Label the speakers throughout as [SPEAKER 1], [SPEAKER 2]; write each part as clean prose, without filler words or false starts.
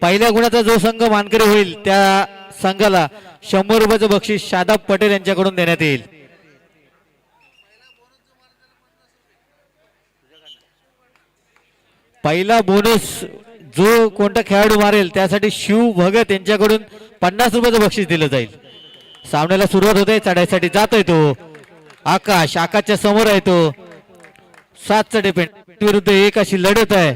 [SPEAKER 1] पहिल्या गुणाचा जो संघ मानकरी होईल त्या संघाला 100 रुपयाचं बक्षीस शादाब पटेल यांच्याकडून देण्यात येईल. पहिला बोनस जो कोणता खेळाडू मारेल त्यासाठी शिव भगत यांच्याकडून 50 रुपयाचं बक्षीस दिलं जाईल. सामन्याला सुरुवात होते. चढाईसाठी जातोय तो आकाश. आकाशच्या समोर आहे तो 7 डिपेंड विरुद्ध 1 अशी लढत आहे.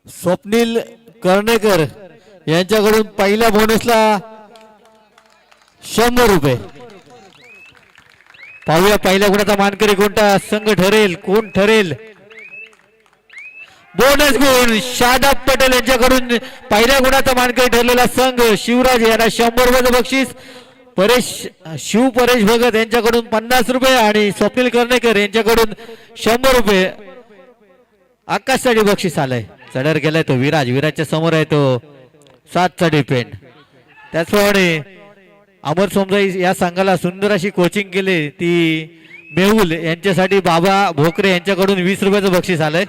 [SPEAKER 1] स्वप्नील कर्णेकर यांच्याकडून पहिल्या बोनसला 100 रुपये. पाहूया पहिल्या गुणाचा मानकरी कोणता संघ ठरेल, कोण ठरेल. बोनस गुण शादाब पटेल यांच्याकडून पहिल्या गुणाचा मानकरी ठरलेला संघ शिवराज यांना 100 रुपयाचं बक्षीस. शिव परेश भगत यांच्याकडून 50 रुपये आणि स्वप्नील कर्णेकर यांच्याकडून 100 रुपये आकाशसाठी बक्षीस आलंय. चढर गेलाय तो विराज. विराजच्या समोर आहे तो 7 डिपेंड. त्याचप्रमाणे अमर सोमजाई या संघाला सुंदर अशी कोचिंग केली ती मेहुल यांच्यासाठी बाबा भोकरे यांच्याकडून 20 रुपयाचं बक्षीस आलंय.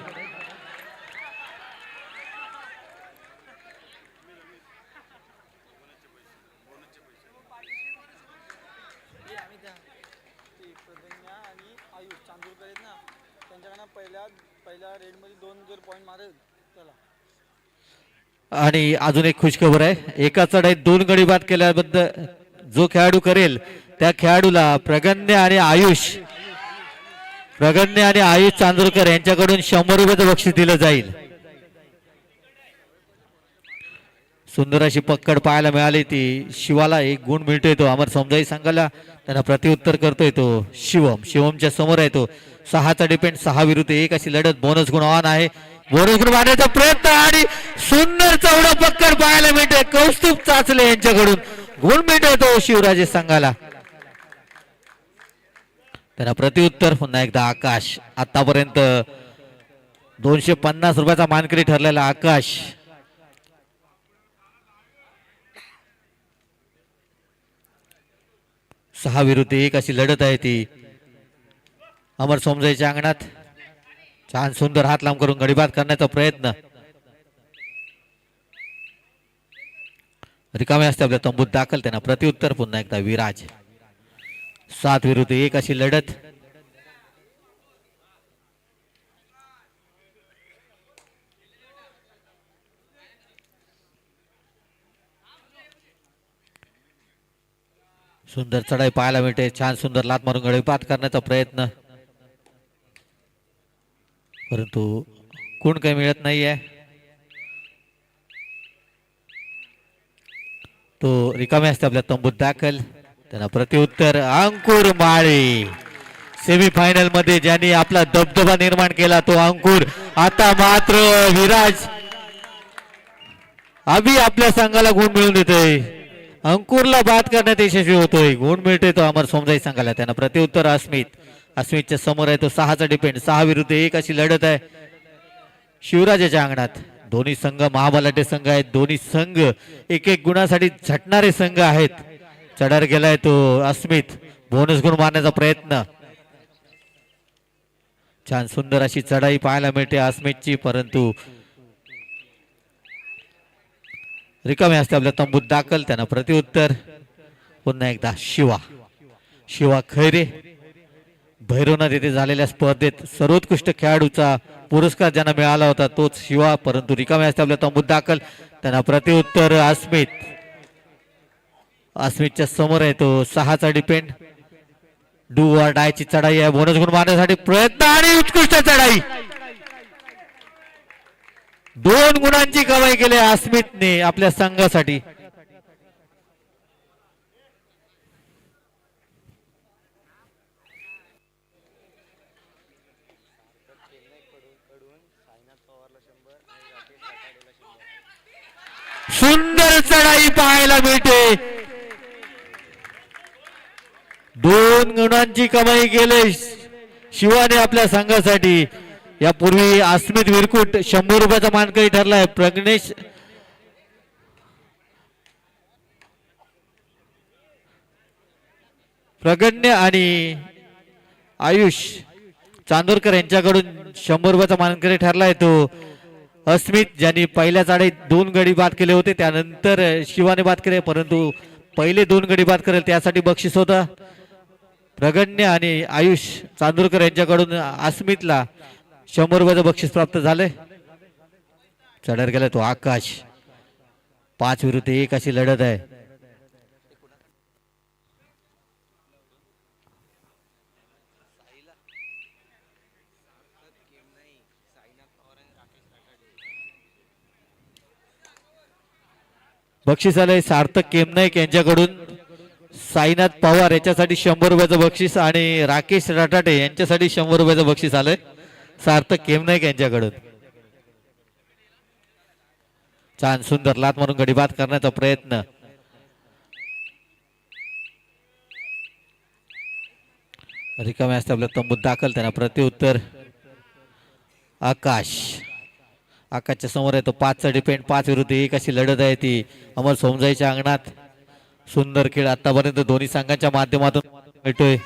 [SPEAKER 1] आणि अजून एक खुशखबर आहे. एका चढाईत 2 गडी बाद केल्याबद्दल जो खेळाडू करेल त्या खेळाडूला प्रगण्य आणि आयुष चांदोरकर यांच्याकडून 100 रुपयाचं बक्षीस दिलं जाईल. सुंदर अशी पकड पाहायला मिळाली. ती शिवाला 1 गुण मिळतोय तो अमर समजाई संघाला. त्यांना प्रतिउत्तर करतोय तो शिवमच्या समोर आहे तो 6 डिपेंड. 6 विरुद्ध 1 अशी लढत. बोनस गुण ऑन आहे. बोनस गुण मारण्याचा प्रयत्न आणि सुंदर चौडा पकड पाहायला मिळते. कौस्तुभ चाचले यांच्याकडून गुण मिळतोय तो शिवराजे संघाला. त्यांना प्रतिउत्तर पुन्हा एकदा आकाश. आतापर्यंत 250 रुपयाचा मानकरी ठरलेला आकाश. सहा विरुद्ध 1 अशी लढत आहे ती अमर सोमजाईच्या अंगणात. छान सुंदर हात लांब करून गडीबाद करण्याचा प्रयत्न. रिकामे असते आपल्या तंबूत दाखल. त्यांना प्रतिउत्तर पुन्हा एकदा विराज. 7 विरुद्ध 1 अशी लढत. सुंदर चढाई पाहायला मिळते. छान सुंदर लात मारून गडीपात करण्याचा प्रयत्न परंतु कोण काही मिळत नाहीये. तो रिकामे असते आपल्या तंबूत दाखल. त्यांना प्रतिउत्तर अंकुर माळी. सेमीफायनल मध्ये ज्यांनी आपला दबदबा निर्माण केला तो अंकुर. आता मात्र विराज अभि आपल्या संघाला गुण मिळवून देतोय. अंकुरला बाद करण्यात यशस्वी होतोय. गुण मिळतोय तो अमर सोमजाई संघाला. त्यांना प्रतिउत्तर अस्मितच्या समोर आहे तो 6 डिपेंड. 6 विरुद्ध 1 अशी लढत आहे शिवराजाच्या अंगणात. दोन्ही संघ महाबलाढ्य संघ आहेत. दोन्ही संघ 1-1 गुणासाठी झटणारे संघ आहेत. चढार गेलाय तो अस्मित. बोनस गुण मारण्याचा प्रयत्न. छान सुंदर अशी चढाई पाहायला मिळते अस्मितची परंतु रिकामे असते आपल्या तंबूत दाखल. त्यांना प्रतिउत्तर पुन्हा एकदा शिवा खैरे. भैरवनाथ येथे झालेल्या स्पर्धेत सर्वोत्कृष्ट खेळाडूचा पुरस्कार ज्यांना मिळाला होता तोच शिवा परंतु रिकामे असते आपल्या तंबूत दाखल. त्यांना प्रतिउत्तर अस्मितच्या समोर आहे तो 6 डिपेंड. डू ऑर डायची चढाई आहे. बोनस गुण मारण्यासाठी प्रयत्न आणि उत्कृष्ट चढाई. 2 गुणांची कमाई केली अस्मितने आपल्या संघासाठी. सुंदर चढाई पाहायला मिळते. 2 गुणांची कमाई केली शिवाने आपल्या संघासाठी. यापूर्वी अस्मित विरकुट 100 रुपयाचा मानकरी ठरलाय. प्रगण्य आणि आयुष चांदोरकर यांच्याकडून 100 रुपयाचा मानकरी ठरलाय तो अस्मित, ज्यांनी पहिल्या चढाईत 2 गडी बाद केले होते. त्यानंतर शिवाने बाद केले, परंतु पहिले 2 गडी बाद करेल त्यासाठी बक्षीस होता. प्रगण्य आणि आयुष चांदोरकर यांच्याकडून अस्मितला 100 रुपयाचं बक्षीस प्राप्त झाले. चढर गेला तो आकाश. 5 विरुद्ध 1 अशी लढत आहे. बक्षीस आलंय सार्थक केमनाईक यांच्याकडून साईनाथ पवार याच्यासाठी 100 रुपयाचं बक्षीस आणि राकेश रटाटे यांच्यासाठी 100 रुपयाचं बक्षीस आलंय सार्थक केमनाईक यांच्याकडून. छान सुंदर लात मारून गडी बाद करण्याचा प्रयत्न. रिकाम्या असते आपल्या तंबूत दाखल. त्यांना प्रत्युत्तर आकाश. आकाशच्या समोर आहे तो 5चा डिपेंड. 5 विरुद्ध 1 अशी लढत आहे ती अमर सोमजाईच्या अंगणात. सुंदर खेळ आतापर्यंत दोन्ही संघांच्या माध्यमातून मिळतोय.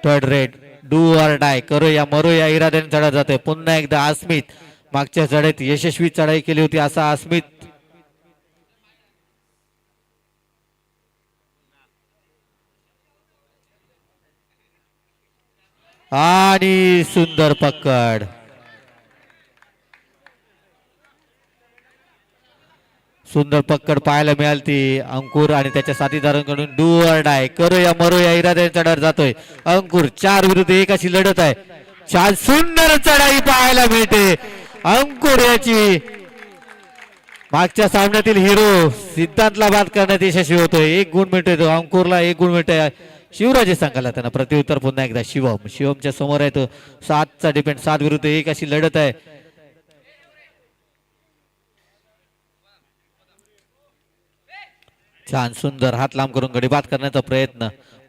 [SPEAKER 1] थर्ड रेड डू ऑर डाय करो या मरो या इराद्याने चढत जाते. पुन्हा एकदा अस्मित मागच्या चढाईत यशस्वी चढाई केली होती असा अस्मित. आणि सुंदर पकड. सुंदर पकड पाहायला मिळाली ती अंकुर आणि त्याच्या साथीदारांकडून. डू ऑर डाय करो या मरो या इराद्याने चढत जातोय अंकुर. 4 विरुद्ध 1 अशी लढत आहे. छान सुंदर चढाई पाहायला मिळते. अंकुर याची मागच्या सामन्यातील हिरो सिद्धांतला बाद करण्यात यशस्वी होतोय. 1 गुण मिळतोय तो अंकुरला. 1 गुण मिळतोय शिवराजे संघाला. त्यांना प्रत्युत्तर पुन्हा एकदा शिवम. शिवमच्या समोर आहे तो 7चा डिपेंड. 7 विरुद्ध 1 अशी लढत आहे. छान सुंदर हात लांब करून गडी बाद करण्याचा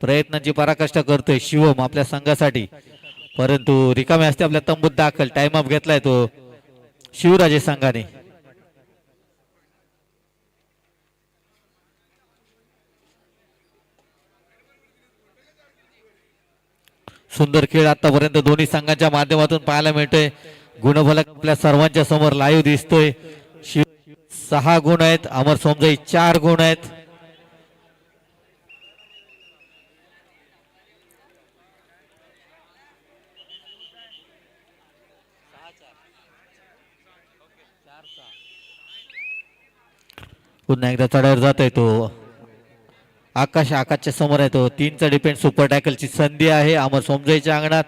[SPEAKER 1] प्रयत्नांची पराकाष्ठा करतोय शिवम आपल्या संघासाठी, परंतु रिकामे असते आपल्या तंबूत दाखल. टाइम अप घेतलाय तो शिवराजे संघाने. सुंदर खेळ आतापर्यंत दोन्ही संघांच्या माध्यमातून पाहायला मिळतोय. गुणफलक आपल्या सर्वांच्या समोर लाईव्ह दिसतोय. 6 गुण आहेत. अमर सोमजाई 4 गुण आहेत. पुन्हा एकदा चढावर जातोय तो आकाश. आकाशच्या समोर आहे तो 3चा डिपेंड. सुपर टॅकलची संधी आहे अमर सोमजाईच्या अंगणात.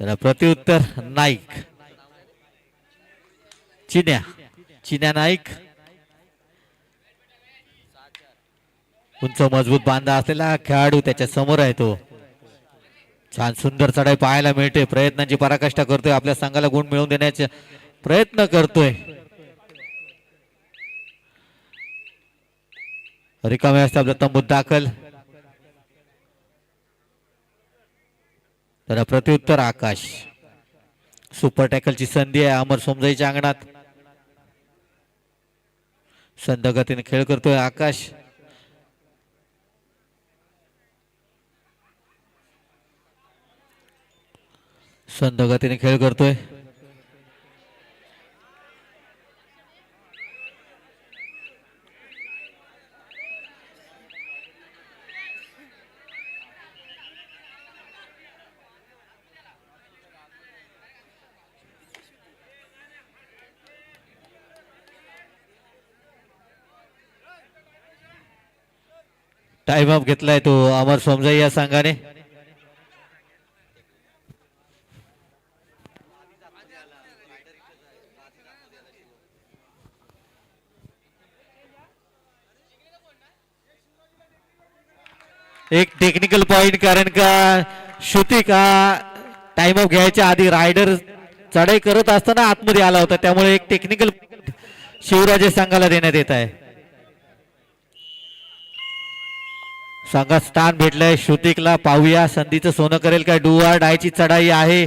[SPEAKER 1] त्याला प्रत्युत्तर नाईक. चिन्या नाईक. उंच मजबूत बांधा असलेला खेळाडू त्याच्या समोर आहे तो. छान सुंदर चढाई पाहायला मिळते. प्रयत्नांची पराकाष्ठा करतोय. आपल्या संघाला गुण मिळवून देण्याचे प्रयत्न करतोय. रिकामे असते आपल्या तंबूत दाखल. त्याला प्रत्युत्तर आकाश. सुपर टॅकलची संधी आहे अमर सोमजाईच्या अंगणात. संथ गतीने खेळ करतोय आकाश. संथ गतीने खेळ करतोय. टाइम अप घेतलाय तो अमर सोमजाई या संघाने. एक टेक्निकल पॉइंट, कारण का श्रुती का टाइम अप घ्यायच्या आधी रायडर चढाई करत असताना आतमध्ये आला होता, त्यामुळे एक टेक्निकल शिवराजे संघाला देण्यात येत आहे. संघात स्थान भेटलंय श्रुतिकला. पाहूया संधीचं सोनं करेल काय. डुआ डायची चढाई आहे.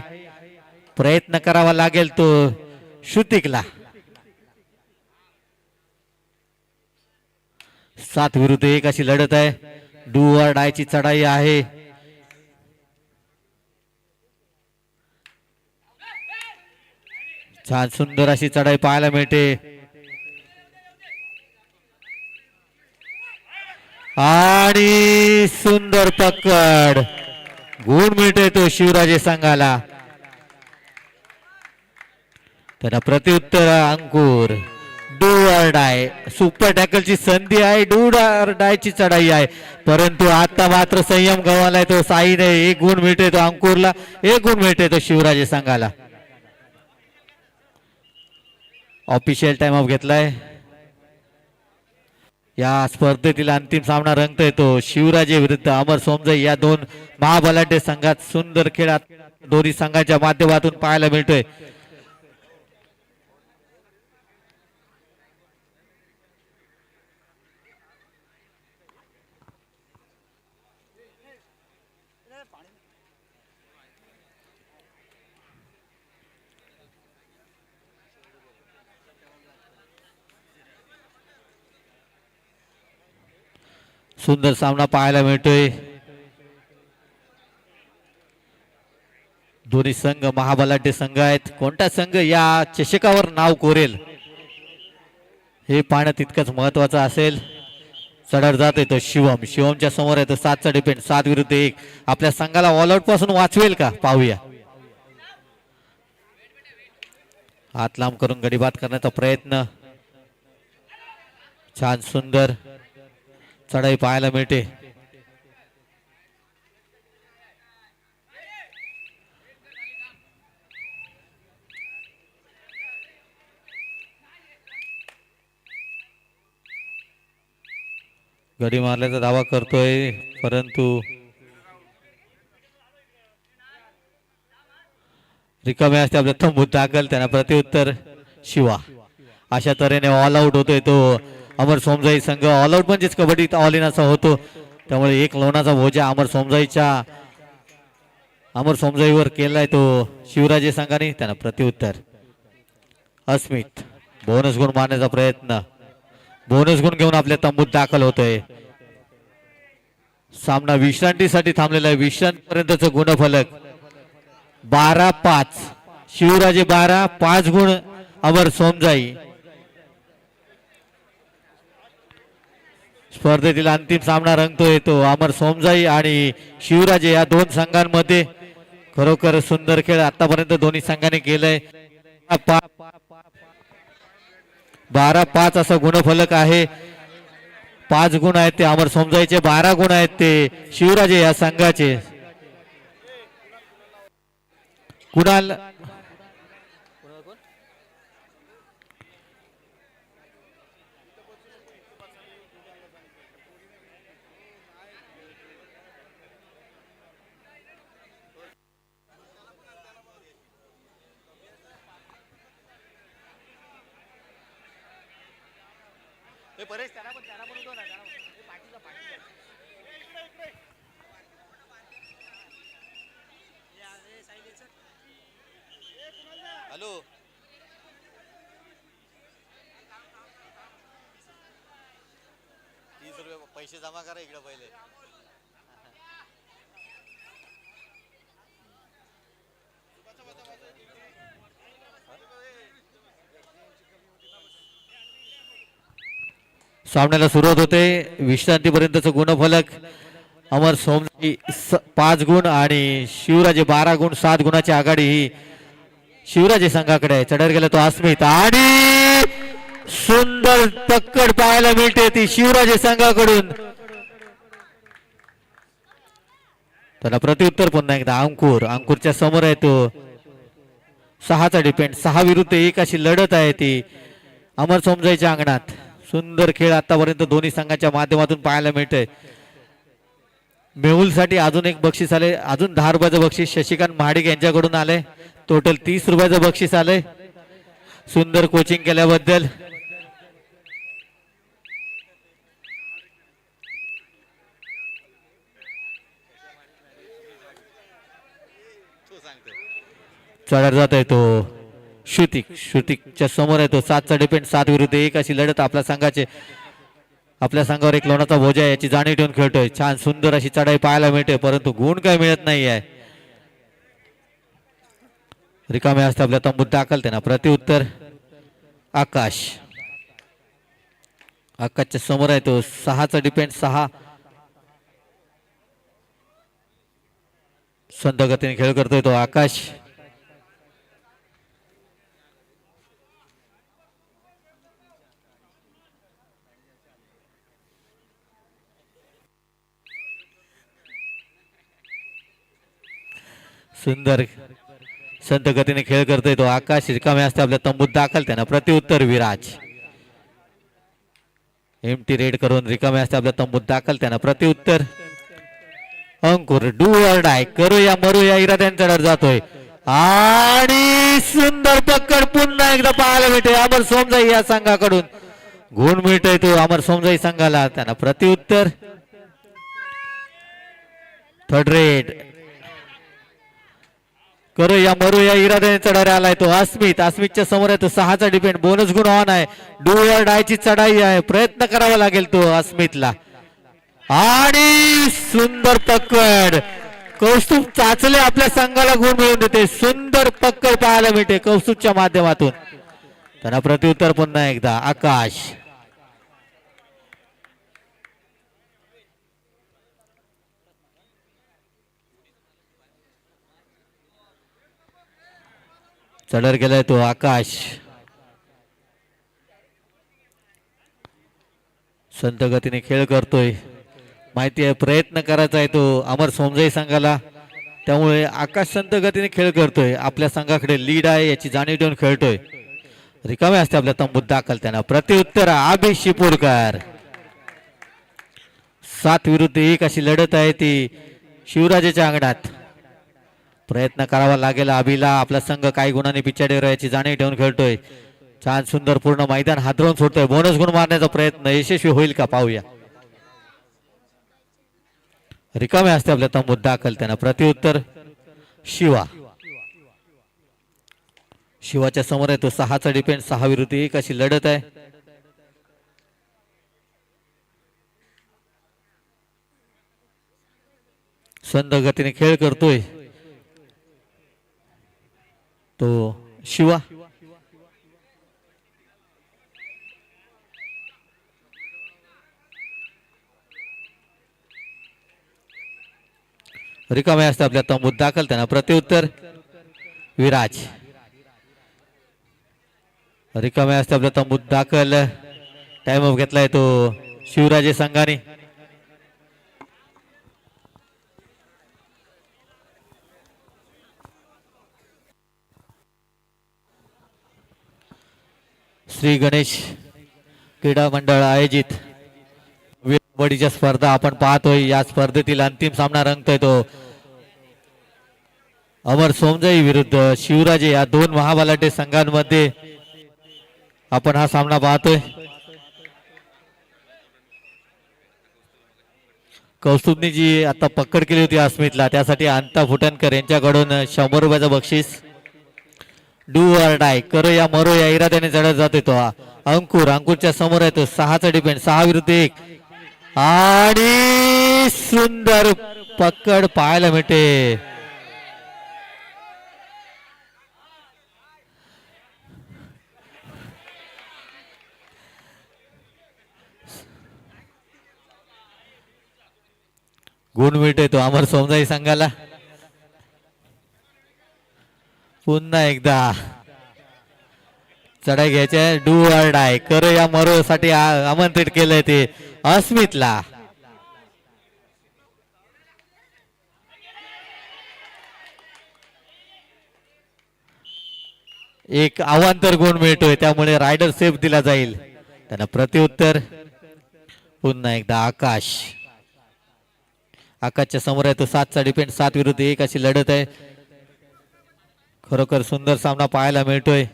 [SPEAKER 1] प्रयत्न करावा लागेल तो श्रुतिकला. 7 विरुद्ध 1 अशी लढत आहे. डुआ डायची चढाई आहे. छान सुंदर अशी चढाई पाहायला मिळते. आणि सुंदर पकड. गुण मिळते तो शिवराजे संघाला. त्यांना प्रत्युत्तर Ankur. Do or die. Super टॅकलची संधी आहे. डू ऑर डायची चढाई आहे. परंतु आता मात्र संयम गमावलाय तो साईने. 1 गुण मिळते तो अंकुरला. 1 गुण मिळते तो शिवराजे संघाला. ऑफिशियल टाइम ऑफ घेतलाय. या स्पर्धेतील अंतिम सामना रंगतोय तो शिवराजे विरुद्ध अमर सोमजई या 2 महाबलाढ्य संघात. सुंदर खेळ दोन्ही संघाच्या माध्यमातून पाहायला मिळतोय. सुंदर सामना पाहायला मिळतोय. दोन्ही संघ महाबलाढ्य संघ आहेत. कोणता संघ या चषकावर नाव कोरेल हे पाहणं तितकंच महत्वाचं असेल. चढत जात येतो शिवम. शिवमच्या समोर येतो 7चा डिपेंड. 7 विरुद्ध 1 आपल्या संघाला ऑल आउट पासून वाचवेल का पाहूया. हात लांब करून गडीबाद करण्याचा प्रयत्न. छान सुंदर चढाई पाहायला मिळते. गडी मारल्याचा दावा करतोय परंतु रिकामे असते आपल्या तंबूत दाखल. त्यांना प्रत्युत्तर शिवा. अशा तऱ्हेने ऑल आउट होतोय तो अमर सोमजाई संघ. ऑल आउट म्हणजेच कबड्डीत ऑल इन असा होतो. त्यामुळे 1 लोणाचा भोजा अमर सोमजाईवर केलाय तो शिवराजे संघाने. त्यांना प्रत्युत्तर. अस्मित बोनस गुण मारण्याचा प्रयत्न. बोनस गुण घेऊन आपल्या तंबूत दाखल होतोय. सामना विश्रांतीसाठी थांबलेला आहे. विश्रांतीपर्यंतच गुणफलक 12-5 शिवराजे 12, 5 गुण अमर सोमजाई. स्पर्धेतील अंतिम सामना रंगतोय तो अमर सोमजाई आणि शिवराजे या 2 संघांमध्ये. खरोखर सुंदर खेळ आतापर्यंत दोन्ही संघांनी केलाय. 12-5 असा गुणफलक आहे. 5 गुण आहेत ते अमर सोमजाईचे. 12 गुण आहेत ते शिवराजे या संघाचे. कुणाल
[SPEAKER 2] हॅलो ₹30 पैसे जमा करा इकडे पहिले.
[SPEAKER 1] सामन्याला सुरुवात होते. विश्रांतीपर्यंतच गुणफलक अमर सोमजाई 5 गुण आणि शिवराजे 12 गुण. 7 गुणाची आघाडी ही शिवराजे संघाकडे आहे. चढर गेला तो अस्मित आणि सुंदर पकड पाहायला मिळते ती शिवराजे संघाकडून. त्याला प्रत्युत्तर पुन्हा एकदा अंकुर. अंकुरच्या समोर आहे तो 6चा डिपेंड. 6 विरुद्ध 1 अशी लढत आहे ती अमर सोमजाईच्या अंगणात. सुंदर खेळ आतापर्यंत दोन्ही संघाच्या माध्यमातून पाहायला मिळतंय. मेहुलसाठी अजून एक बक्षीस आले. अजून 10 रुपयाचं बक्षीस शशिकांत महाडिक यांच्याकडून आले. टोटल 30 रुपयाचं बक्षीस आलंय. सुंदर कोचिंग केल्याबद्दल चढत जात आहे तो श्रुतिकच्या समोर आहे तो 7चा डिपेंड 7 विरुद्ध 1 अशी लढत आपल्या संघावर एक लोणाचा बोजा आहे याची जाणीव ठेवून खेळतोय. छान सुंदर अशी चढाई पाहायला मिळते परंतु गुण काय मिळत नाही आहे. रिकामे असते आपल्या तंबूत दाखल त्यांना प्रत्युत्तर आकाशच्या समोर आहे तो 6चा डिपेंड 6 संत गतीने खेळ करतोय तो आकाश. सुंदर संत गतीने खेळ करतोय तो आकाश. रिकामे असते आपल्या तंबूत दाखल त्यांना प्रत्युत्तर विराज. एमटी रेड करून रिकामे असते आपल्या तंबूत दाखल त्यांना प्रत्युत्तर अंकुर. डू ऑर डाय करूया मरूया इराद्याने चढत जातोय आणि सुंदर पकड पुन्हा एकदा पाहायला मिळते अमर सोमजाई या संघाकडून. गुण मिळतोय तो अमर सोमजाई संघाला त्यांना प्रत्युत्तर थर्ड रेड. करूया मरूया इराद्याने चढायला आलाय तो अस्मितच्या समोर आहे तो 6चा डिपेंड बोनस गुण ऑन आहे. डू ऑर डायची चढाई आहे प्रयत्न करावा लागेल तो अस्मितला आणि सुंदर पकड. कौस्तुभ चाचले आपल्या संघाला गुण मिळवून देते. सुंदर पकड पाहायला मिळते कौस्तुभच्या माध्यमातून त्यांना प्रत्युत्तर पुन्हा एकदा आकाश. चढर गेलाय तो आकाश. संत गतीने खेळ करतोय माहिती आहे प्रयत्न करायचा आहे तो अमर सोमजाई संघाला त्यामुळे आकाश संत गतीने खेळ करतोय. आपल्या संघाकडे लीड आहे याची जाणीव ठेवून खेळतोय. रिकामे असते आपल्या तंबूत दाखल त्यांना प्रत्युत्तर आबी शिपूरकर. 7 विरुद्ध 1 अशी लढत आहे ती शिवराजेच्या अंगणात. प्रयत्न करावा लागेल आबीला. आपला संघ काही गुणांनी पिछाडीवर याची जाणीव ठेवून खेळतोय. छान सुंदर पूर्ण मैदान हादरवून सोडतोय. बोनस गुण मारण्याचा प्रयत्न यशस्वी होईल का पाहूया. रिकामे असते आपल्या तंबूत दाखल त्यांना प्रत्युत्तर शिवाच्या समोर आहे तो 6चा डिपेंड 6 विरुद्ध 1 अशी लढत आहे. संत गतीने खेळ करतोय तो शिवा. रिकामे असते आपल्या तंबूत दाखल त्यांना प्रत्युत्तर विराज. रिकामे असते आपल्या तंबूत दाखल टाइम ऑफ घेतलाय तो शिवराजे संघाने. श्री गणेश क्रीडा मंडळ आयोजित कबड्डीच्या स्पर्धा आपण पाहतोय. या स्पर्धेतील अंतिम सामना रंगतोय तो अमर सोमजाई विरुद्ध शिवराजे या 2 महाबलाढ्य संघांमध्ये आपण हा सामना पाहतोय. कौस्तुभने जी आता पकड केली होती अस्मितला त्यासाठी अंता फुटणकर यांच्याकडून 100 रुपयाचं बक्षीस. डू ऑर डाय करूया मरूया इराद्याने चढत जातोय तो अंकुरच्या समोर आहे तो 6चा डिपेंड 6 विरुद्ध 1 आणि सुंदर पकड पाहायला मिळते. गुण मिळतोय तो अमर सोमजाई संघाला. पुन्हा एकदा चढाई घ्यायच्या. डू ऑर डाय करूया मरो साठी आमंत्रित केलंय ते अस्मितला. एक अवांतर गुण मिळतोय त्यामुळे रायडर सेफ दिला जाईल त्यांना प्रत्युत्तर पुन्हा एकदा आकाशच्या समोर आहे तो 7चा डिपेंड 7 विरुद्ध 1 अशी लढत आहे. खरोखर सुंदर सामना पाहायला मिळतोय.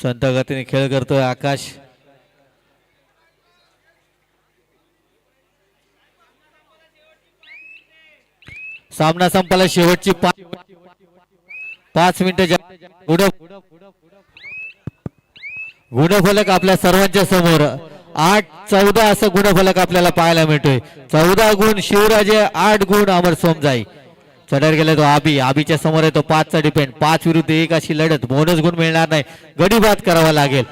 [SPEAKER 1] संत गतीने खेळ करतोय आकाश. सामना संपला. शेवटची 5 मिनिटं गुणफलक आपल्या सर्वांच्या समोर 8-14 असं गुणफलक आपल्याला पाहायला मिळतोय. 14 गुण शिवराजे, 8 गुण अमर सोमजाई. चढर गेला तो आबीच्या समोर आहे तो 5चा डिपेंड. 5 विरुद्ध 1 अशी लढत. बोनस गुण मिळणार नाही, गडी बाद करावा लागेल.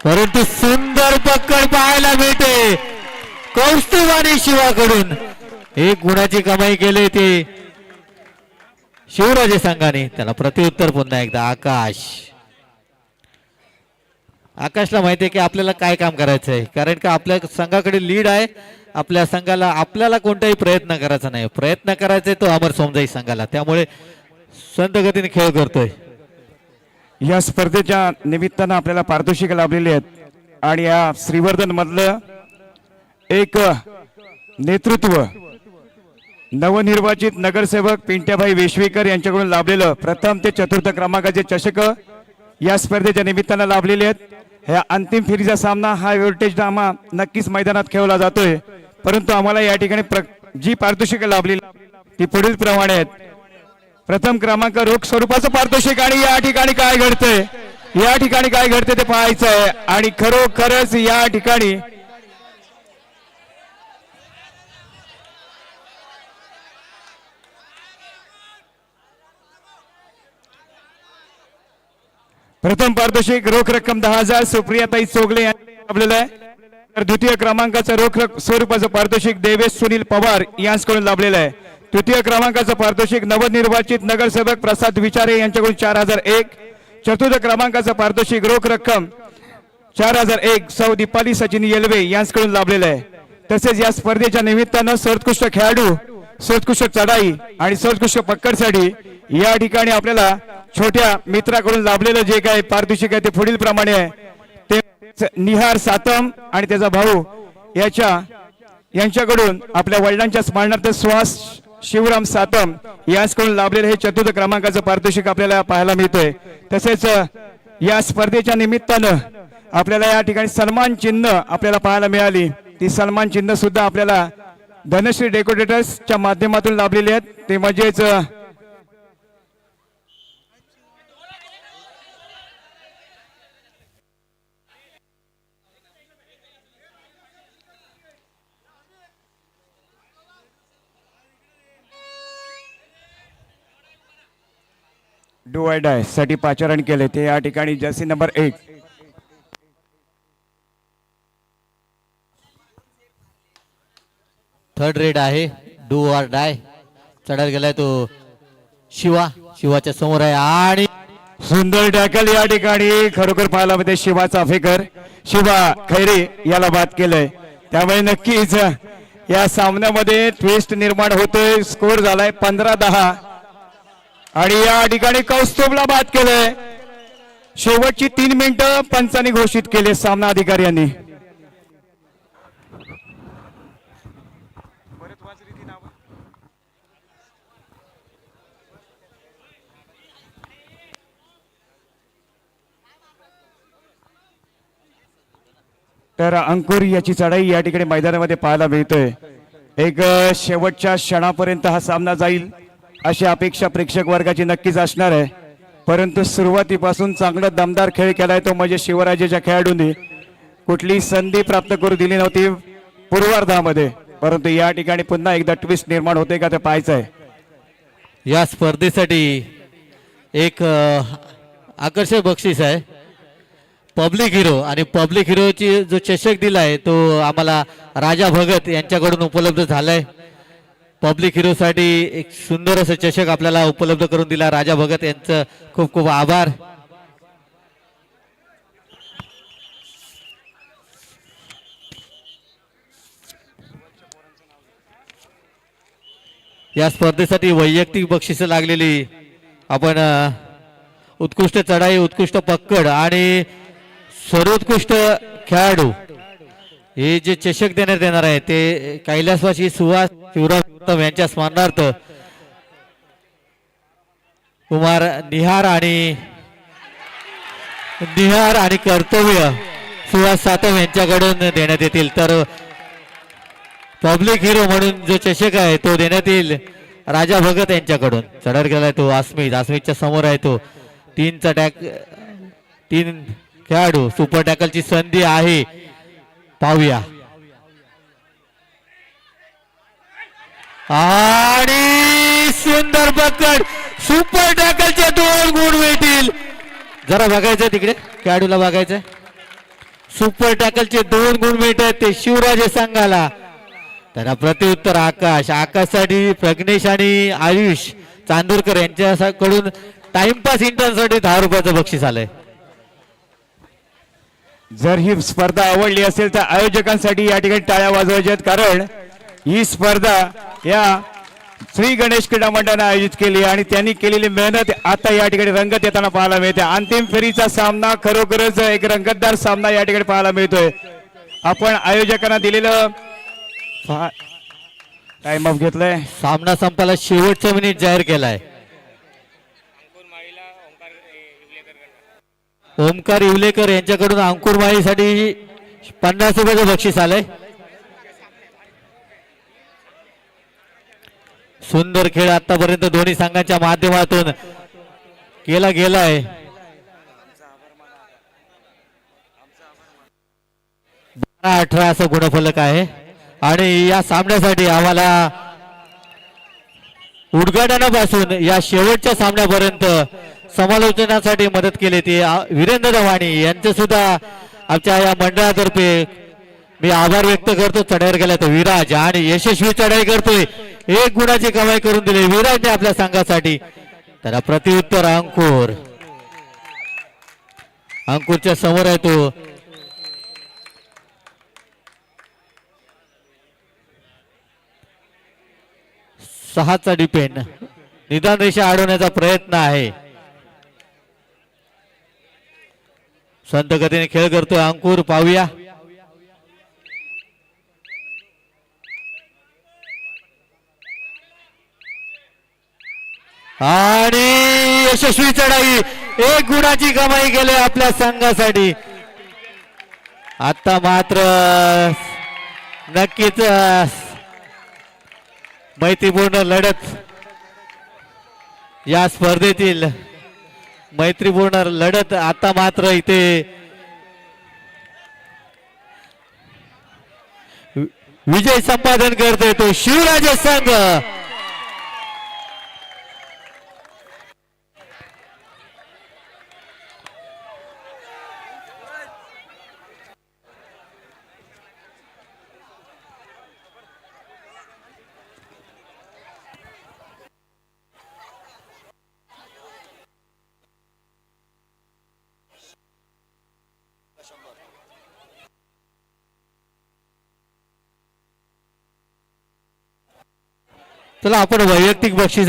[SPEAKER 1] परंतु सुंदर पकड पाहायला मिळते कौस्तुभ आणि शिवाकडून. 1 गुणाची कमाई केली ते शिवराजे संघाने. त्याला प्रत्युत्तर पुन्हा एकदा आकाशला माहिती आहे की आपल्याला काय काम करायचं आहे, कारण का आपल्या संघाकडे लीड आहे. आपल्या संघाला आपल्याला कोणताही प्रयत्न करायचा नाही, प्रयत्न करायचा तो अमर सोमजाई संघाला. त्यामुळे संत गतीने खेळ करतोय.
[SPEAKER 3] या स्पर्धेच्या निमित्तानं आपल्याला पारितोषिक लाभलेली आहेत आणि या श्रीवर्धन मधलं एक नेतृत्व नवनिर्वाचित नगरसेवक पिंट्याभाई वेशवीकर यांच्याकडून लाभलेलं प्रथम ते चतुर्थ क्रमांकाचे चषक या स्पर्धेच्या निमित्तानं लाभलेले आहेत. ह्या अंतिम फेरीचा सामना हा व्होल्टेज ड्रामा नक्कीच मैदानात खेळला जातोय. परंतु आम्हाला या ठिकाणी जी पारितोषिक लाभलेली ती पुढील प्रमाणे आहेत. प्रथम क्रमांक रोख स्वरूपाचं पारितोषिक. आणि या ठिकाणी काय घडतंय, या ठिकाणी काय घडतंय ते पाहायचं आहे. आणि खरोखरच या ठिकाणी प्रथम पारितोषिक रोख रक्कम 10,000 सुप्रियाताई चोगले यांनी लाभलेलं आहे. तर द्वितीय क्रमांकाचं रोख स्वरूपाचं पारितोषिक देवेश सुनील पवार यांच्याकडून लाभलेलं आहे. तृतीय क्रमांकाचं पारितोषिक नवनिर्वाचित नगरसेवक प्रसाद विचारे यांच्याकडून 4,001. चतुर्थ क्रमांकाचं पारितोषिक रोख रक्कम 4,001 सौ दीपाली सचिन येलवे यांच्याकडून लाभलेलं आहे. तसेच या स्पर्धेच्या निमित्तानं सर्वोत्कृष्ट खेळाडू, सर्वोत्कृष्ट चढाई आणि सर्वोत्कृष्ट पक्कडसाठी या ठिकाणी आपल्याला छोट्या मित्राकडून लाभलेलं जे काही पारितोषिक आहे ते पुढील प्रमाणे आहे. ते निहार सातम आणि त्याचा भाऊ यांच्याकडून आपल्या वडिलांच्या स्मरणार्थ सुहास शिवराम सातम यांच्याकडून लाभलेलं हे चतुर्थ क्रमांकाचं पारितोषिक आपल्याला पाहायला मिळतंय. तसेच या स्पर्धेच्या निमित्तानं आपल्याला या ठिकाणी सन्मान चिन्ह आपल्याला पाहायला मिळाली. ती सन्मान चिन्ह सुद्धा आपल्याला धनश्री डेकोरेटर्सच्या माध्यमातून लाभलेली आहेत. ते म्हणजेच डू ऑर डाय साठी पाचारण केले ते या ठिकाणी जर्सी नंबर 1
[SPEAKER 1] थर्ड रेड आहे. डू ऑर डाय. चढायला गेलाय तो शिवाच्या समोर आहे आणि
[SPEAKER 3] सुंदर टॅकल या ठिकाणी खरोखर पाहायला मिळते. शिवाचा फेकर शिवा खैरे याला बाद केलंय. त्यामुळे नक्कीच या सामन्यामध्ये ट्विस्ट निर्माण होतोय. स्कोर झालाय 15-10 आणि या ठिकाणी कौस्तुभला बाद केलंय. शेवटची 3 मिनिटं पंचांनी घोषित केले सामना अधिकाऱ्यांनी. तर अंकुर याची चढाई या ठिकाणी मैदानामध्ये पाहायला मिळतोय. एक शेवटच्या क्षणापर्यंत हा सामना जाईल अशी अपेक्षा प्रेक्षक वर्गाची नक्कीच असणार आहे. परंतु सुरुवातीपासून चांगला दमदार खेळ केलाय तो म्हणजे शिवराजेच्या खेळाडूंनी. कुठली संधी प्राप्त करू दिली नव्हती पूर्वार्धामध्ये. परंतु या ठिकाणी पुन्हा एकदा ट्विस्ट निर्माण होते का ते पाहायचं आहे.
[SPEAKER 1] या स्पर्धेसाठी एक आकर्षक बक्षीस आहे पब्लिक हिरो. आणि पब्लिक हिरोची जो चषक दिलाय तो आम्हाला राजा भगत यांच्याकडून उपलब्ध झालाय. पब्लिक हिरो साठी एक सुंदर असं चषक आपल्याला उपलब्ध करून दिला राजा भगत यांचं खूप खूप आभार. या स्पर्धेसाठी वैयक्तिक बक्षिसं लागलेली आपण उत्कृष्ट चढाई, उत्कृष्ट पक्कड आणि सर्वोत्कृष्ट खेळाडू हे जे चषक देण्यात येणार आहे ते कैलासवासी सुहास शिवराम यांच्या स्मरणार्थ कुमार निहार आणि कर्तव्य सुहास सातम यांच्याकडून देण्यात येतील. तर पब्लिक हिरो म्हणून जो चषक आहे तो देण्यात येईल राजा भगत यांच्याकडून चढर गेलाय तो आस्मितच्या समोर आहे तो 3 खेळाडू सुपर टॅकलची संधी आहे पाहूया आणि सुंदर पकड सुपर टॅकलचे 2 गुण मिळतील जरा बघायचं तिकडे खेळाडूला बघायचं सुपर टॅकलचे 2 गुण मिळतात ते शिवराज संघाला त्यांना प्रत्युत्तर आकाशसाठी प्रज्ञेश आणि आयुष चांदूरकर यांच्याकडून टाइमपास इंटरसाठी 10 रुपयाचं बक्षीस आलंय
[SPEAKER 3] जर ही स्पर्धा आवडली असेल तर आयोजकांसाठी या ठिकाणी टाळ्या वाजवायच्या आहेत, कारण ही स्पर्धा या श्री गणेश क्रीडा मंडळाने आयोजित केली आणि त्यांनी केलेली मेहनत आता या ठिकाणी रंगत येताना पाहायला मिळते. अंतिम फेरीचा सामना खरोखरच एक रंगतदार सामना या ठिकाणी पाहायला मिळतोय. आपण आयोजकांना दिलेलं टाइम ऑफ घेतलंय.
[SPEAKER 1] सामना संपायला शेवटचा मिनिट जाहीर केलाय. ओमकार इवलेकर यांच्याकडून अंकुर माळीसाठी 50 रुपयाचं बक्षीस आलंय. सुंदर खेळ आतापर्यंत दोन्ही संघांच्या माध्यमातून केला गेलाय. 12-18 असं गुणफलक आहे आणि या सामन्यासाठी आम्हाला उद्घाटनापासून या शेवटच्या सामन्यापर्यंत समालोचनासाठी मदत केली ती वीरेंद्र दवाणी यांचे सुद्धा आमच्या या मंडळातर्फे मी आभार व्यक्त करतो. चढाईवर गेला तो विराज आणि यशस्वी चढाई करतोय. 1 गुणाची कमाई करून दिली विराजने आपल्या संघासाठी. त्याला प्रत्युत्तर अंकुरच्या समोर आहे तो. सहाचा डिपेंड निदान रेषा अडवण्याचा प्रयत्न आहे. संत गतीने खेळ करतोय अंकुर. पाहूया आणि यशस्वी चढाई 1 गुणाची कमाई केली आपल्या संघासाठी. आता मात्र नक्कीच मैत्रीपूर्ण लढत या स्पर्धेतील मैत्रीपूर्ण लढत आता मात्र इथे विजय संपादन करतोय तो शिवराज संघ. चला आपण वैयक्तिक बक्षीस